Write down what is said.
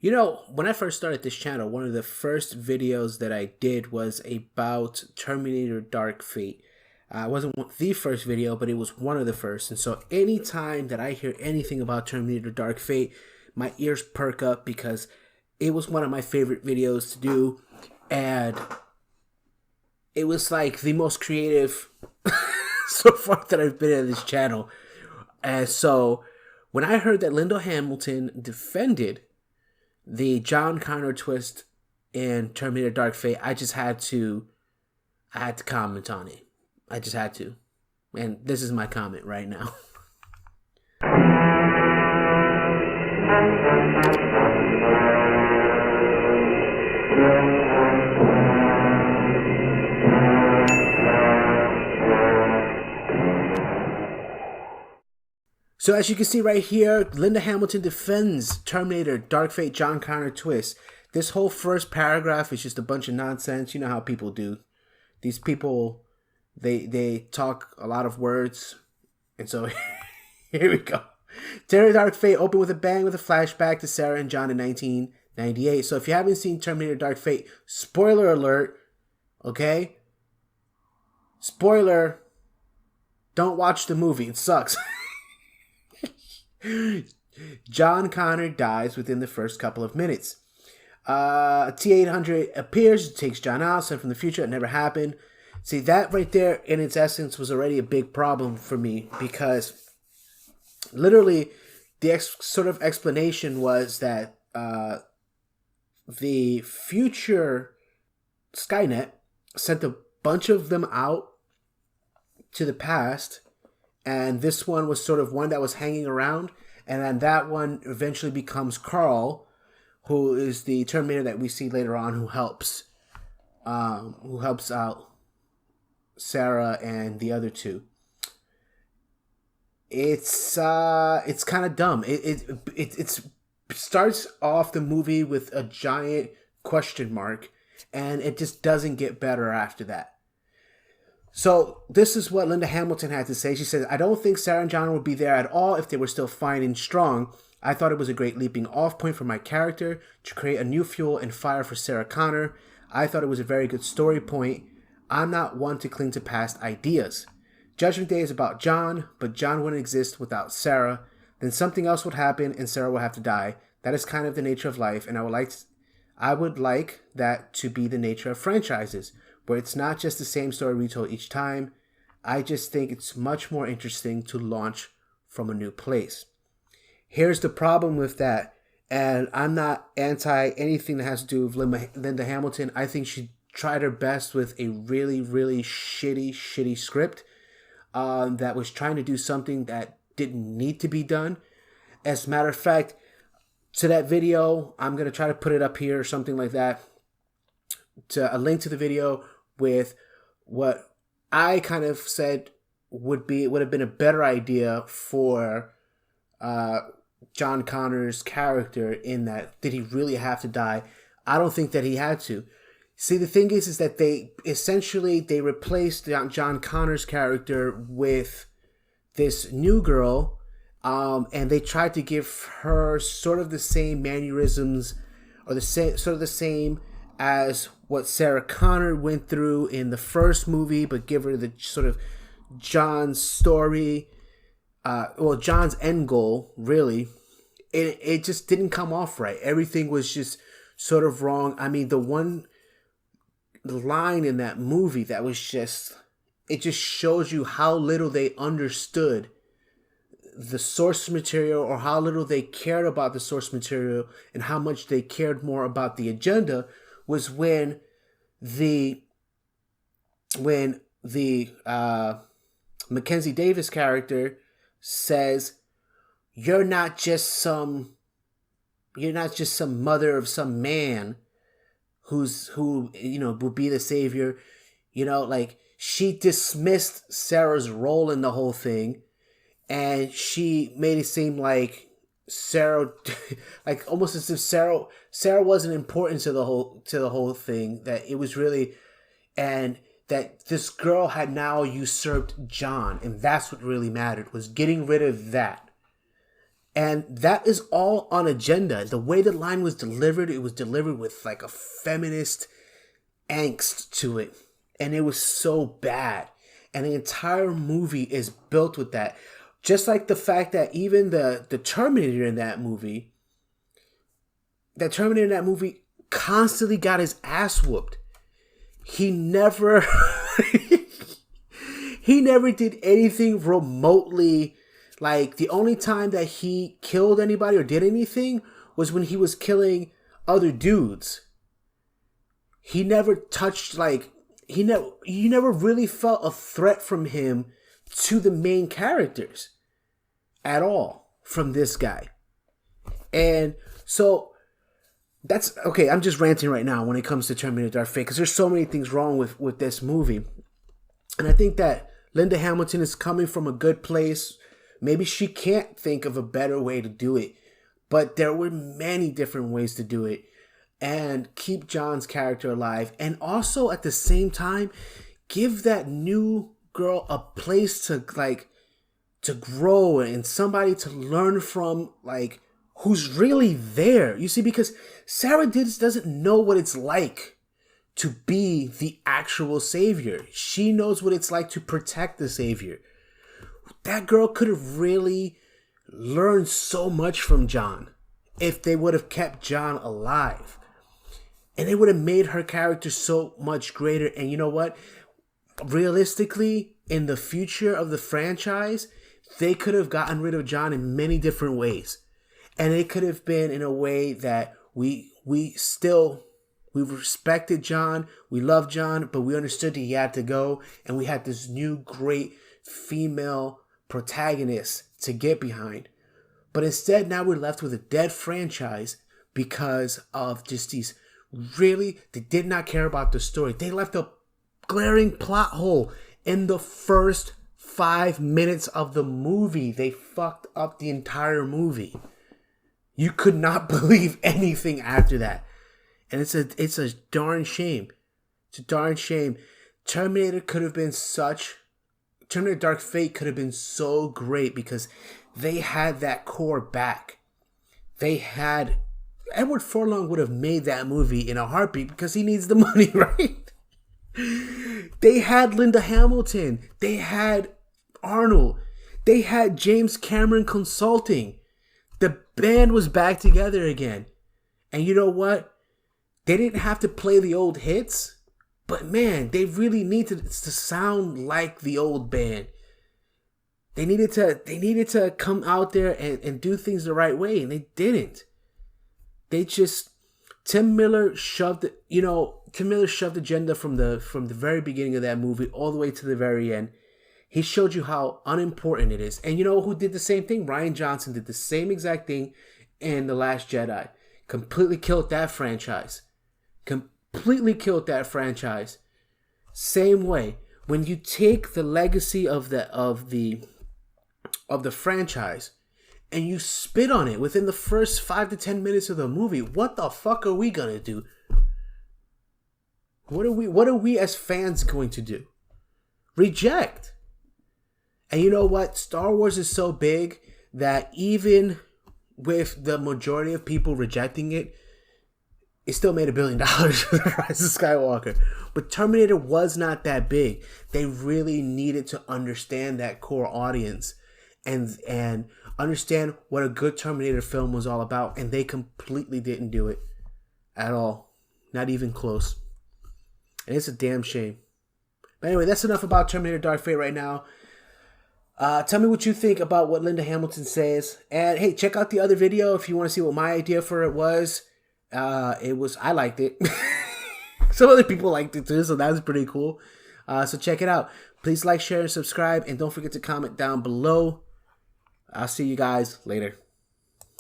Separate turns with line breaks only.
You know, when I first started this channel, one of the first videos that I did was about Terminator Dark Fate. It wasn't the first video, but it was one of the first. And so anytime that I hear anything about Terminator Dark Fate, my ears perk up because it was one of my favorite videos to do. And it was like the most creative so far that I've been in this channel. And so when I heard that Linda Hamilton defended the John Connor twist in Terminator Dark Fate, I had to comment on it. I just had to. And this is my comment right now. So as you can see right here, Linda Hamilton defends Terminator Dark Fate John Connor twist. This whole first paragraph is just a bunch of nonsense. You know how people do. These people, they talk a lot of words. And so here we go. Terminator Dark Fate opened with a bang with a flashback to Sarah and John in 1998. So if you haven't seen Terminator Dark Fate, spoiler alert, okay? Spoiler, don't watch the movie. It sucks. John Connor dies within the first couple of minutes. T-800 appears, takes John out, sent from the future. It never happened. See, that right there, in its essence, was already a big problem for me because literally the sort of explanation was that the future Skynet sent a bunch of them out to the past, and this one was sort of one that was hanging around, and then that one eventually becomes Carl, who is the Terminator that we see later on, who helps out Sarah and the other two. It's kind of dumb. It starts off the movie with a giant question mark, and it just doesn't get better after that. So this is what Linda Hamilton had to say. She said, I don't think Sarah and John would be there at all if they were still fine and strong. I thought it was a great leaping off point for my character to create a new fuel and fire for Sarah Connor. I thought it was a very good story point. I'm not one to cling to past ideas. Judgment Day is about John, but John wouldn't exist without Sarah. Then something else would happen and Sarah would have to die. That is kind of the nature of life, and I would like that to be the nature of franchises, where it's not just the same story retold each time. I just think it's much more interesting to launch from a new place. Here's the problem with that, and I'm not anti anything that has to do with Linda Hamilton. I think she tried her best with a really, really shitty script that was trying to do something that didn't need to be done. As a matter of fact, to that video, I'm going to try to put it up here or something like that, to a link to the video with what I kind of said would have been a better idea for John Connor's character, in that, did he really have to die? I don't think that he had to. See, the thing is that they replaced John Connor's character with this new girl, and they tried to give her sort of the same mannerisms, or the same as what Sarah Connor went through in the first movie, but give her the sort of John's story, John's end goal, really. It just didn't come off right. Everything was just sort of wrong. I mean, the one line in that movie that was it just shows you how little they understood the source material, or how little they cared about the source material, and how much they cared more about the agenda, was when the Mackenzie Davis character says, you're not just some mother of some man who will be the savior. Like, she dismissed Sarah's role in the whole thing, and she made it seem like Sarah, like almost as if Sarah wasn't important to the whole thing, that it was really, and that this girl had now usurped John, and that's what really mattered, was getting rid of that. And that is all on agenda. The way the line was delivered, it was delivered with like a feminist angst to it. And it was so bad. And the entire movie is built with that. Just like the fact that even the Terminator in that movie, constantly got his ass whooped. He never he never did anything remotely. Like, the only time that he killed anybody or did anything was when he was killing other dudes. He never touched, like, you never really felt a threat from him to the main characters at all from this guy. And so that's okay. I'm just ranting right now when it comes to Terminator Dark Fate, because there's so many things wrong with this movie. And I think that Linda Hamilton is coming from a good place. Maybe she can't think of a better way to do it, but there were many different ways to do it and keep John's character alive. And also at the same time, give that new girl a place to grow and somebody to learn from, like, who's really there. You see, because Sarah doesn't know what it's like to be the actual savior. She knows what it's like to protect the savior. That girl could have really learned so much from John if they would have kept John alive. And it would have made her character so much greater. And you know what? Realistically, in the future of the franchise, they could have gotten rid of John in many different ways. And it could have been in a way that we respected John, we loved John, but we understood that he had to go. And we had this new great female protagonist to get behind. But instead, now we're left with a dead franchise because of just these they did not care about the story. They left a glaring plot hole in the first 5 minutes of the movie. They fucked up the entire movie. You could not believe anything after that. And it's a darn shame. It's a darn shame. Terminator Dark Fate could have been so great because they had that core back. Edward Furlong would have made that movie in a heartbeat because he needs the money, right? They had Linda Hamilton. They had Arnold. They had James Cameron Consulting. The band was back together again. And you know what? They didn't have to play the old hits. But man, they really needed to sound like the old band. They needed to come out there and do things the right way, and they didn't. Tim Miller shoved agenda from the very beginning of that movie all the way to the very end. He showed you how unimportant it is. And you know who did the same thing? Rian Johnson did the same exact thing in The Last Jedi. Completely killed that franchise. Same way. When you take the legacy of the franchise and you spit on it within the first 5 to 10 minutes of the movie, what the fuck are we gonna do? What are we as fans going to do? Reject. And you know what? Star Wars is so big that even with the majority of people rejecting it, it still made $1 billion for The Rise of Skywalker. But Terminator was not that big. They really needed to understand that core audience and understand what a good Terminator film was all about. And they completely didn't do it at all. Not even close. And it's a damn shame. But anyway, that's enough about Terminator Dark Fate right now. Tell me what you think about what Linda Hamilton says. And hey, check out the other video if you want to see what my idea for it was. I liked it. Some other people liked it too, so that was pretty cool. So check it out. Please like, share, and subscribe. And don't forget to comment down below. I'll see you guys later.